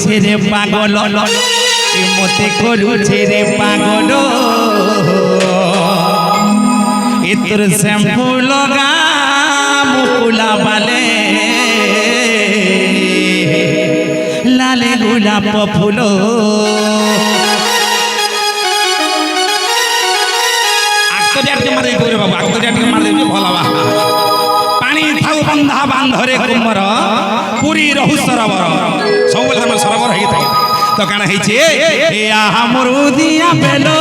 କରୁଛେ ରେ ପାଗଲ ମତେ କରୁଛେ ରେ ପାଗଲ এতর শ্যাম্পু লগা মুকুলা বালে লালে গোলাপ ফুল আক্তরিয়াকে মারে গৌরে বাবু আক্তরিয়াকে মারে ভাল হবা পানি থাউ বন্ধা বান্ধরে কুমর পুরী রহু সরোবর সবুলে তোমার সরোবর হয়ে থাকে তো কানা হইছে এ আহা মরুদিয়া বেলো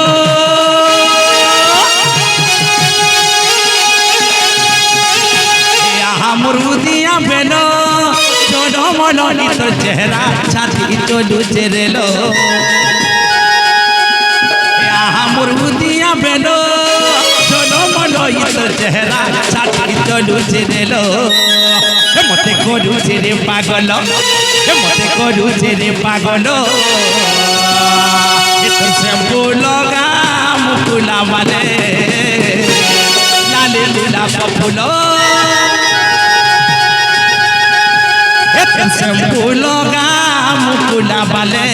মরুদিয়া বেলো চোডমল তোর চেহারা ছাতি চলু চেরেলো আহা মরুদিয়া বেলো চোডমল তোর চেহারা ছাতি চলু চেরেলো মতে করুছে রে পাগল মতে করুছে রে পাগল তোর শ্যাম্পু লগা মুকুলা মানে লালে গোলাপ ফুল শ্যাম্পু লগা মুকুলা বালে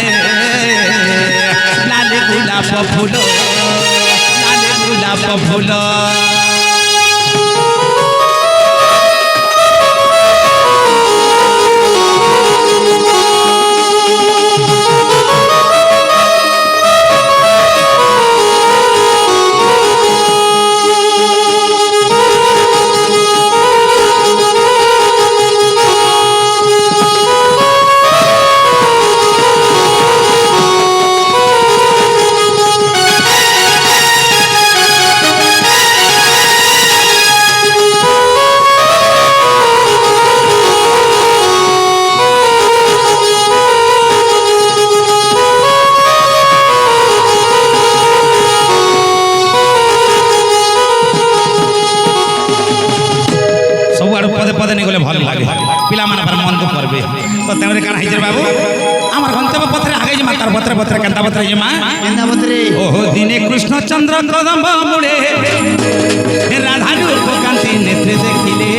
লালে গোলাপ ফুল লালে গোলাপ ফুল পদে নিয়ে গেলে ভালো লাগে পিলা মানে মন তো করবে তো তেমনি কারণ হয়েছে বাবু আমার গন্তব্য পত্রে আগে যামা তার পত্রে পত্রে কেন্তা পত্রে যামা কেন্তা পত্রে ওহো দিনে কৃষ্ণচন্দ্র কদম্ব মুড়ে রাধা রূপ কান্তি নেত্রে দেখিলে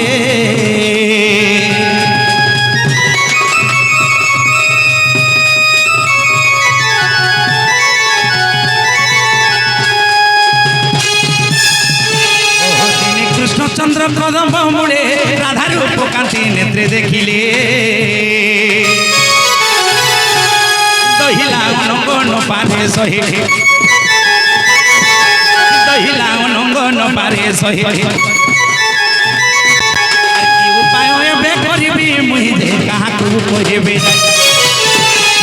চন্দ্র কদম্ব মুড়ে রাধা রূপ কান্তি নেত্রে দেখিলে দহিলা অনঙ্গন পারে সহে দহিলা অনঙ্গন পারে সহে কি উপায় এবে করিবি মুই যে কাহাকু কহিবে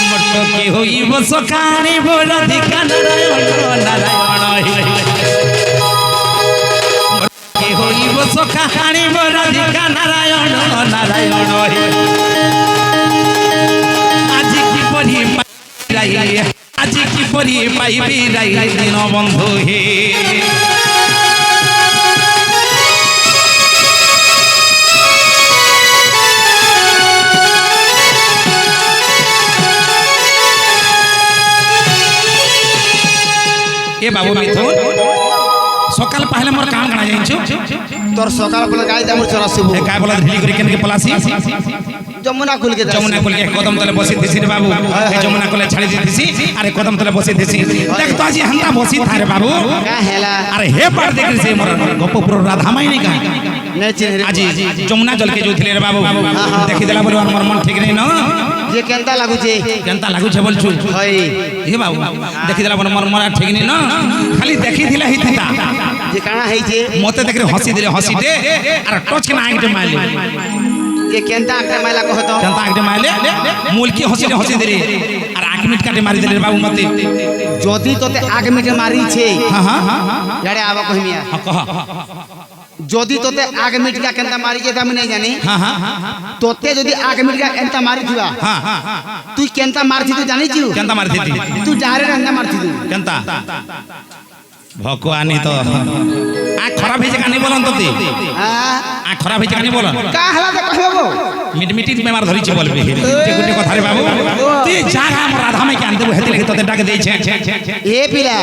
মত কি হইব সখানি বরাধিকা নারায়ণ নারায়ণ হইব সখা হাণিব রাধিকা নারায়ণ নারায়ণ আজি কিপরি আজি কিপরি পাইবি রাই দিন বন্ধু হে এ বাবু মিথুন সকাল পাহলে মোর কাম কানা জানিছো তোর সকাল বলে গাই দামর চরা শুভ গায় বলা ঢিলি করে কেন কে পলাসি যমুনা কুলকে কদম তলে বসি দিছি রে বাবু এই যমুনা কুলে ছাড়ি দিছি আরে কদম তলে বসি দিছি দেখ তো আজি হান্তা বসি থারে বাবু কা হেলা আরে হে পার দেখি মোর গোপপুর রাধা মাই নাই কা নাই চিনি আজি যমুনা জলকে যাইছিলে রে বাবু দেখি দেলা বলে মোর মন ঠিক নাই ন যে কেনতা লাগুছে বলছু হই হে বাবু দেখি দেলা মোর মন ঠিক নাই ন খালি দেখি দিলা হিতা যে কানা হইছে মতে দেখি হসি দিলে হসিতে আর টচ কেন আইতে মাইলে যে কেনতা আঁকতে মাইলা কহতো কেনতা আঁকতে মাইলে মূল কি হসিতে হসি দিলে আর 8 মিনিট কাটে মারি দিলে বাবু মতে যদি তোতে 8 মিনিট মারিছে হ্যাঁ গাড়ি আবা কহিমিয়া কহ যদি তোতে 8 মিনিট কা কেনতা মারিছে তা আমি নাই জানি তোতে যদি 8 মিনিট কা কেনতা মারিছিবা তুই কেনতা মারছি তুই জানিছু কেনতা মারছি তুই ডারে কেনতা মারছি তুই কেনতা ভগবানি তো আ খারাপ হইছে কানি বলন তো তুই হ্যাঁ আ খারাপ হইছে কানি বলন কা হলা দে কহবো মিটমিটি বেমার ধরিছে বলবে যে গুটে কথা রে বাবু তুই যা আমার রাধা মাইকে আনতে হেতে লাগি তোতে ডাকে দেইছে এ পিলা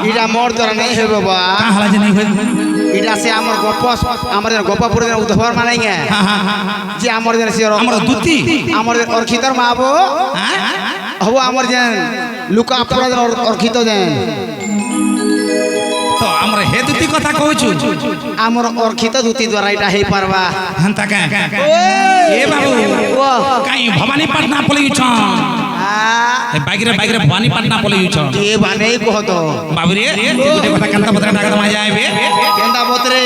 এটা মোর দ্বারা নাই হবে বাবা কাহলা যে নাই হই এটা সে আমার গপ আমাদের গোপাপুরের উদ্ভর মানে গে যে আমাদের সে আমার দুতি আমাদের অর্খিতর মাবো হবো আমার যে লুকা পুরা অর্খিত দেন তো আমরা হে দুতি কথা কହୁଛୁ আমার অর্খিত দুতি দ্বারা এটা হেই পারবা হন্তা কা এ বাবু কাই ভবানী পাটনা পলেইছ এ বাইগরে ভবানী পাটনা পলেইছ এ বানে কহত বাবু রে গুটে কথা কান্তা পত্র ডাকা মা যাইবে কেন্দা বতরে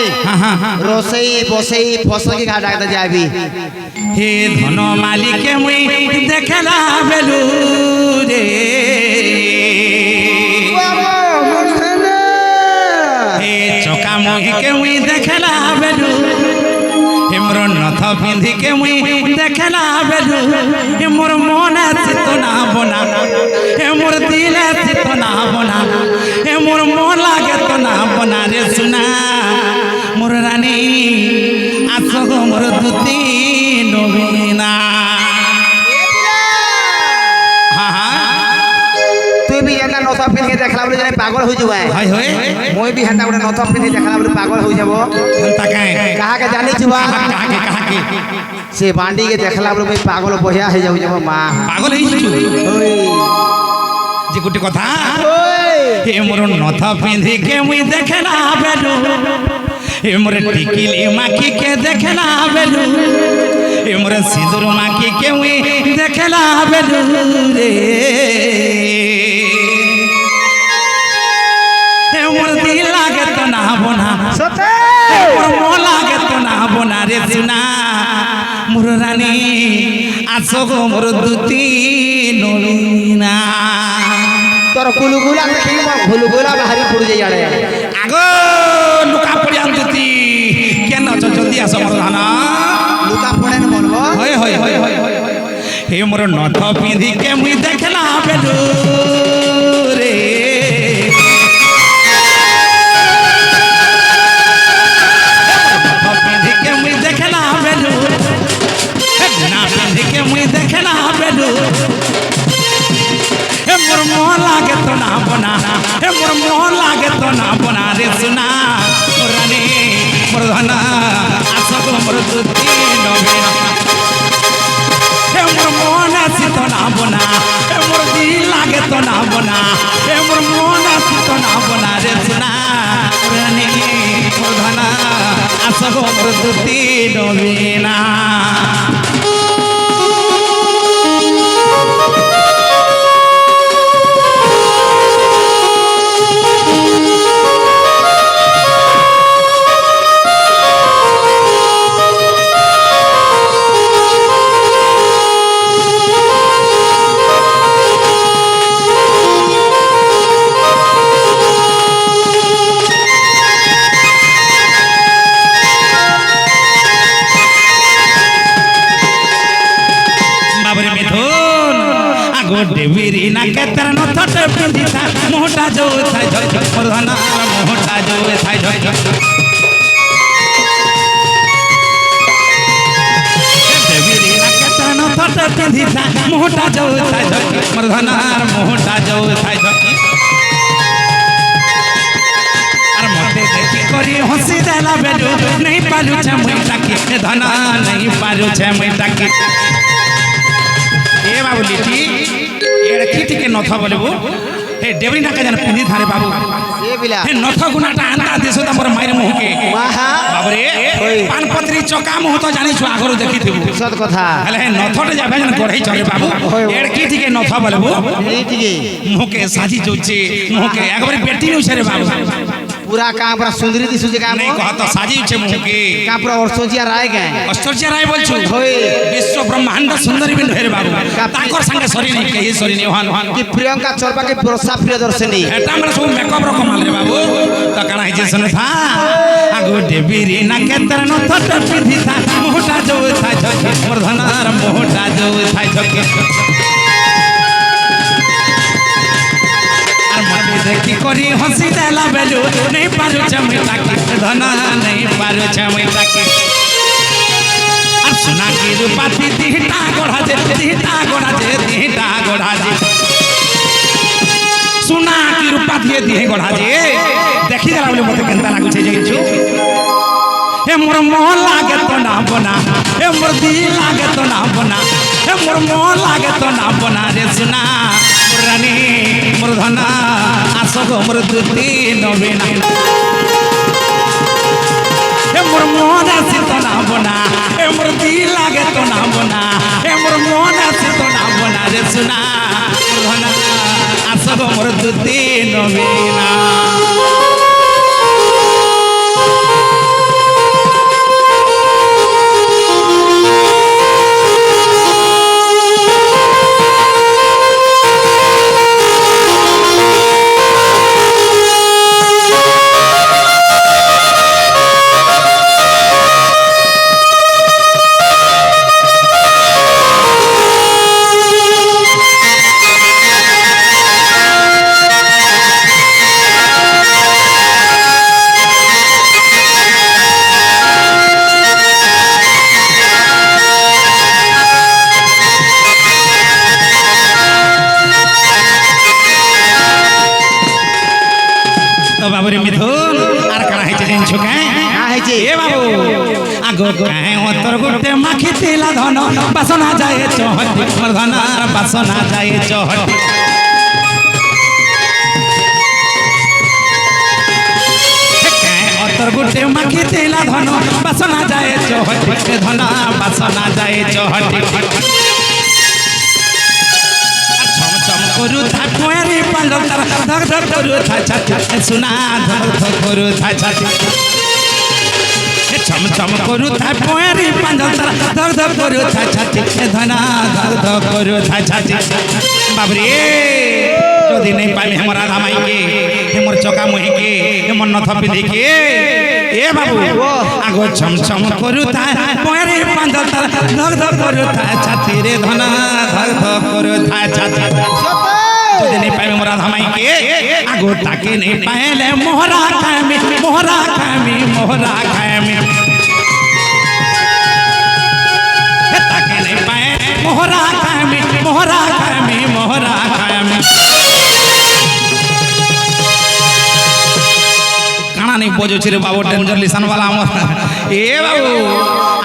রসেই বসেই ফসলকে ঘা ডাকতে যাবি হে ধন মালিকে মুই দেখলা বেলু রে হে চকা মুহিকে মুই দেখলা বেলু হে মোর নথ পিন্ধিকে মুই দেখলা বেলু হে মোর মনে চিত না বনা হে মোর দিলে চিত না বনা হে মোর মন লাগে তো না বনা রে সুনা মোর রানী আসো গো মোর দুতি নবীনা তুই বি এটা নথ পিন্ধি দেখলা বলে জানি পাগল হই যাবে হয় হয় মই বি হেতা ଗୋଟେ নথ পিন্ধি দেখলা বলে পাগল হই যাব হন্তা কাই কাহাকে জানি ছুবা কাহাকে সে বান্ডিকে দেখলা বলে মই পাগল বহিয়া হই যাব মা পাগল হইছু ওই যে গুটি কথা ওই হে মোর নথ পিন্ধিকে মুই দেখলা বেলু হে মোর টিকিলি মাখি কে দেখলা বেলু হে মোর সিঁদুর মাখি কে মুই দেখলা বেলু রে হে মোর দিল লাগে তো না বনা সতে মোর মন লাগে তো না বনা রে সুনা মোর রানী আসো গো মোর দুতি নলিনা তোর কুলুগুলা দেখি মোর ভুলগুলা বাহারি পড়ি যাই আড়ে আগো লুকা পড়ি আনতুতি কেন জলদি আস মোর ধানা লুকা পড়ে না বলবো হয় হয় হয় হয় হে মোর নথ পিন্ধি কে মুই দেখলা বেলু রে নথ পিন্ধি কে মুই দেখলা বেলু না পিন্ধি কে মুই দেখলা বেলু হে মোর মন লাগে তো না বনা হে মোর মন লাগে তো না বনা রে সুনা মোর রানী মোর ধনা আসো গো মোর দুতি নবীনা হে মোর মন আসি তো না বনা হে মোর দিল লাগে তো না বনা হে মোর মন আসি তো না বনা রে সুনা মোর রানী মোর ধনা আসো গো মোর দুতি নবীনা देवीरी ना के तेरा नथट पिंदी था मोटा जो था झक प्रधाना मोटा जो था झक देवीरी ना के तेरा नथट पिंदी था मोटा जो था झक प्रधाना मोटा जो था झक अरे मते देखी करी हंसी देला बेडू नहीं पालू छे मुई टाकी धना नहीं पालू छे मुई टाकी ए बाबू लिटी एड़की टिके नथ बोलबो हे देवरी ना के जन पिंदी थारे बाबू ए बिला हे नथ गुनाटा आंता देसो त मोर माइर मुह के वाहा बाबू रे पानपत्री चका मुह तो जानि छु आगरो देखि थिबु सत कथा हले हे नथटे जाबे जन गढ़ई चले बाबू एड़की टिके नथ बोलबो ए टिके मुह के साजी जोचे मुह के एकबार बेटी नु छरे बाबू पूरा का पूरा सुंदरी दिसु जे का नहीं कह तो साजी छे मुह के का पूरा वर्षोजिया राय गए आश्चर्य राय बोल छु होय विश्व ब्रह्मांड सुंदरी बिन ढेर बाबू ताकर संगे सरी नहीं के सरी नहीं हन कि प्रियंका चोरबा के प्रसा प्रियदर्शनी एटा हमर सब मेकअप रो कमाल रे बाबू तो काना हिजे सुन था आगो देवीरी ना के तर न थट पिंदी था मोटा जो था झक प्रधानार मोटा जो था झक और मते देखी करी हंसी देला बेलू नहीं पारू छमई ताकी धना नहीं पारू छमई ताकी और सुना की रूपाती दिहटा गोढ़ा जे दिहटा गोढ़ा जे सुना की रूपाती दिहे गोढ़ा जे देखी देला बोले मते केनता लागु छे जाइछु हे मोर मोह लागे तो ना बना हे मोर दिल लागे तो ना बना हे मोर मोह लागे तो ना बना रे सुना मोर रानी मोर धना आसो गो मोर दुती नबीना हे मोर मोहन आसी तो ना बना हे मोर दिल लागे तो ना बना हे मोर मोहन आसी तो ना बना रे सुना मोर धना आसो गो मोर दुती नबीना बाबूरे मिथुन आर कणा हेचे दिन छुका हेचे ए बाबू आगो काहे ओतर गुटे माखी तिला धन बासना जाए चहटी मोर धन बासना जाए चहटी काहे ओतर गुटे माखी तिला धन बासना जाए चहटी धन बासना जाए चहटी करू था कोयरी पांडव तारा धक धक करू था छाती सुना धक धक करू था छाती छम छम करू था कोयरी पांडव तारा धक धक करू था छाती धना धक धक करू था छाती बाबरे যদি नहीं पाई हमरा धामाई के हमर चका मोहि के हमर नथ पिधि के ए बाबू आगो छम छम करू था कोयरी पांडव तारा धक धक करू था छाती रे धना धक धक करू था छाती যদি नहीं पाए मोरा धामाई के आगो ताके नहीं पाएले मोहरा खामी मोहरा खामी मोहरा खामी ताके नहीं पाए मोहरा खामी मोहरा खामी मोहरा खामी काना नहीं बोझो छिरे बाबू डेंजर लिसन वाला हमर ए बाबू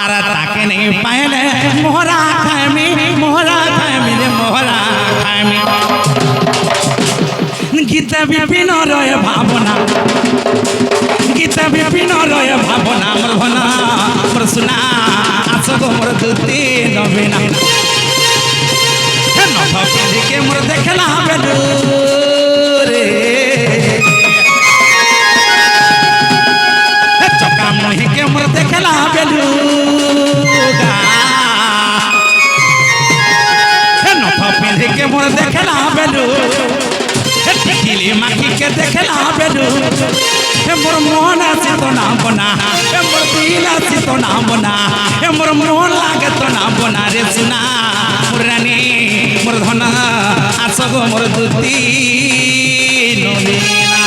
अरे ताके नहीं पाएले मोहरा खामी रे मोहरा खामी गीता विपिन रय भावना गीता विपिन रय भावना मोर भना मोर सुना आसो गो मोर दुती नबीना हे नथ पिंधि के मोर देखला बेलू रे हे चका मोहि के मोर देखला बेलू गा हे नथ पिंधि के मोर देखला बेलू टिकली माखी के देखला बेलू हे मोर मोहन आसी तो ना बना हे मोर दिल आसी तो ना बना हे मोर मोहन लागे तो ना बना रे सुना मोर रानी मोर धना आसो गो मोर दुती नबीना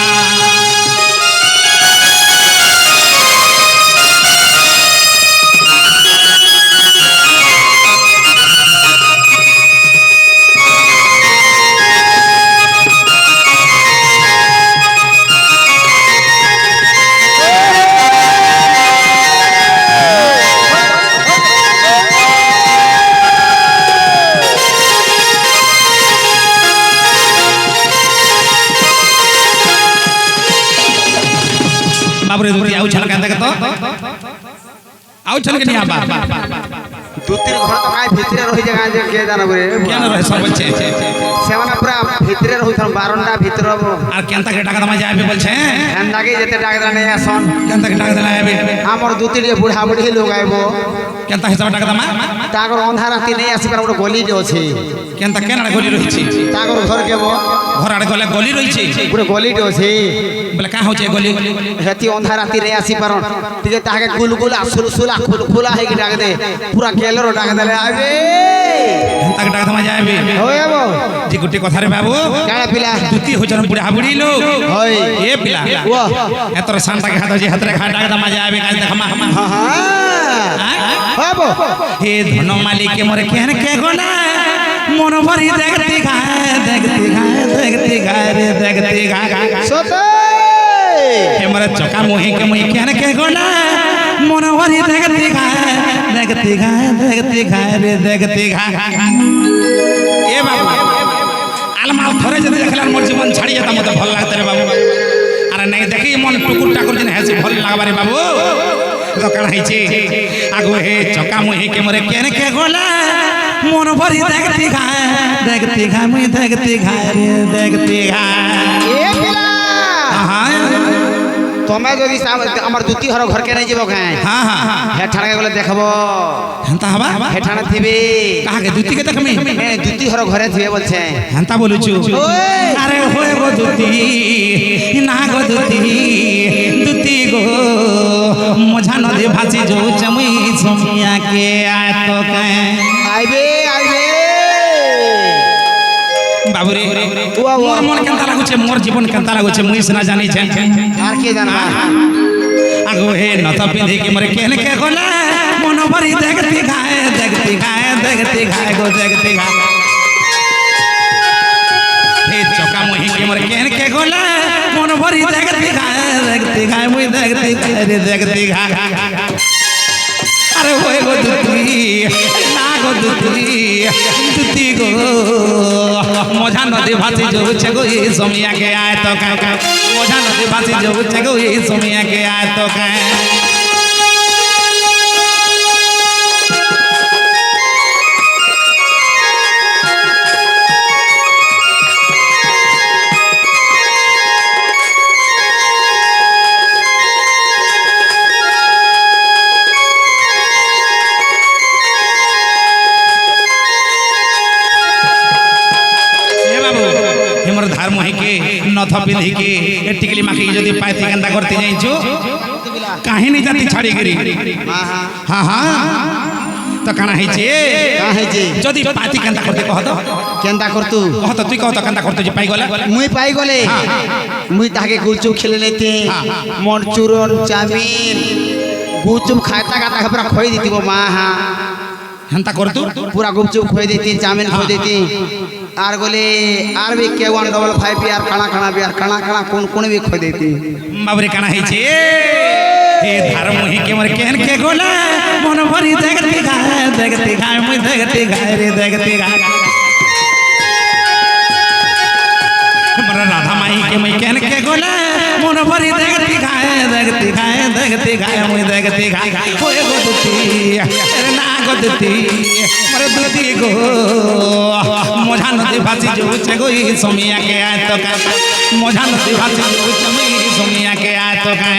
बाबरे दूरी आउ छल के तो आउ छल के नहीं आबा দুতির ঘর তো কাই ভিতরে রহি জায়গা যে কে জানবে কেন রহে সব বলছে সেমানা পুরা ভিতরে রহিছন বারন্ডা ভিতর আর কেনতা के টাকা দমা যাবে বলছে এন্দাকে যেতে টাকা দেনা নাই আসন কেনতা के টাকা দেনা যাবে আমার দুতিরে বুড়া বুড়ি লোক আইবো কেনতা হিসাব টাকা দমা তাগর অন্ধা রাতি নেই আসিবার গোটে গলি আছে কেনতা কেন গলি রহিছি তাগর ঘর কেব ঘর আড়ে গলে গলি রহিছি গোটে গলিটে আছে বলে কা হচ্ছে গলি হেতি অন্ধা রাতি রে আসি পারন টিকে তাকে গুলগুল আসুলসুলা খুলখুলা হেকি ডাক দে পুরা কেলর ডাক দেলে আইবে তাকে টাকা দমা যাবে হইবো জি গুটি কথা রে বাবু কাড়া পিলা দুতি হজন বুড়া বুড়ি লোক হই এ পিলা ওয়া এতর শান্তা के हाथ जे हाथ रे खा टाका दमा जाবে কাজ দেখ মা হ্যাঁ হব হে ধন মালিক মোর কেন কে গোলা মন ভরি দেখতে গায় দেখতে গায় দেখতে গায় রে দেখতে গায় সতে হে মোর চকা মুহি কে মুই কেন কে গোলা মন ভরি দেখতে গায় দেখতে গায় দেখতে গায় রে দেখতে গায় এ বাবু আলমাল ধরে যদি দেখলাম মোর জীবন ছাড়ি যেতাম মতো ভাল লাগতো রে বাবু আর নাই দেখি মন টুকুর টাকুর দিন হেসে ভাল লাগবারে বাবু তো কাণ হইছে আগো হে চকা মুহি কে মোরে কেন কে গোলা মন ভরি দেখতে গায় মুই দেখতে গায় রে দেখতে গায় এ পিলা তুমি যদি আমার দুটি হর ঘরকে নাই যাব গায় হ্যাঁ হ্যাঁ হেঠানে গলে দেখব হেন্তা হবা হেঠানে থিবে কাকে দুতিকে দেখমি দুটি হর ঘরে থিবে বলছে হেন্তা বলুছু আরে হোয় গো দুতি না গো দুতি গো মঝা নদী ভাসি যাউছ মুই সমিয়া কে আত কে আইবে বাবুরে মোর মন কেনতা লাগুছে মোর জীবন কেনতা লাগুছে মুই সিনা জানিছে আর কে জানবা আগো হে নত পিঁধি কি মোরে কেন কে গোলা মন ভরি দেখতে গায় গো দেখতে গায় হে চকা মুহি কি মোরে কেন কে গোলা মন ভরি দেখতে গায় মুই দেখতে গায় রে দেখতে গায় আরে ওই গো দুতি না গো দুতি গো মঝা নদী ভাসি যাউছে গো এই সমিয়া কে আয় তো কা মঝা নদী ভাসি যাউছে গো এই সমিয়া কে আয় তো কা ধার মহিকে নথ পিঁধিকে এ টিকলি মাখি যদি পাইতি কেন্দা করতে যাইছো কাহিনী জাতি ছাড়ি গিরি হ্যাঁ হ্যাঁ তো কানা হইছে যদি পাতি কেন্দা করতে কহত কেন্দা করতু কহত তুই কহত কেন্দা করতে যে পাই গলা মুই পাই গলে মুই তাকে গুলচুপ খেলে নিতে মন চুরন চামিন গুপচুপ খাইতা গাতা পুরা খই দিতিব মা হা হেন্তা করতু পুরা গুপচুপ খই দিতি চামিন খই দিতি আর গলে আর भी K155 भी আর খানা भी আর খানা কোন भी খই দিতি বাবরে কানা হইছে এ ধার মহি কে মর কেন কে গোলা মন ভরি দেখতে গায় মুই দেখতে গায় রে দেখতে গায় মর রাধা মাই কে মুই কেন কে গোলা মন ভরি দেখতে গায় মুই দেখতে গায় ওই গো দুতি রে না গো দুতি মর দুতি গো মঝা নদী ভাসি যাউছে গো এই সমিয়া কে আয় তো কা মঝা নদী ভাসি যাউছে মুই সমিয়া কে আয় তো কা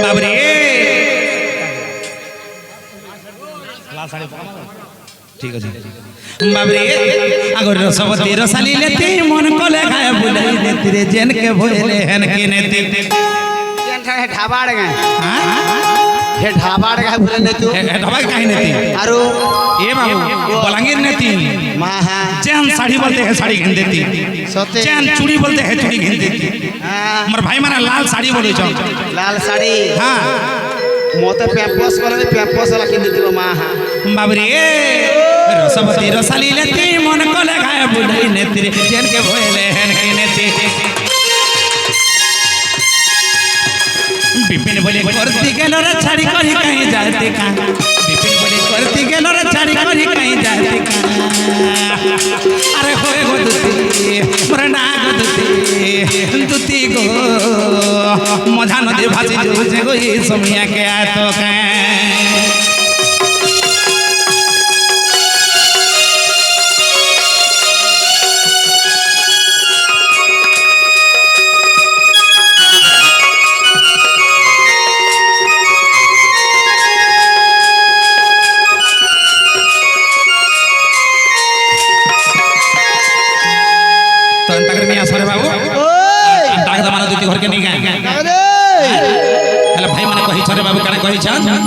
বাবরে ঠিক আছে বাবরে আগর রসবতী রসালি লেতে মন কলে খায় বুলাই নেতি রে জেন কে ভইলে হেন কে নেতি ঢাবাড় গায় হে ঢাবাড় গায় ভুলে নেতু ঢাবা কাহি নেতি আরো এ বাবু বলাঙ্গীর নেতি মা হা चैन साड़ी बोलते हैं साड़ी घिन देती सते चैन चूड़ी बोलते हैं चूड़ी घिन देती हमारे भाई माना लाल साड़ी बोले छो लाल साड़ी हाँ मोते पेम्पस वाला वाला किन देती मा हा बाबरी रसवती रसाली लेती मन को लगाए बुलाई नेती चैन के भोले हन के नेती बिपिन बोले करती गेलो रे छाड़ी करी कहीं जाते का बिपिन बोले करती गेलो रे छाड़ी करी कहीं जाते का अरे होए गो दुती मोर ना गो दुती गो मझा नदी भासी जो गो ये समिया के आय तो का କରିଛନ୍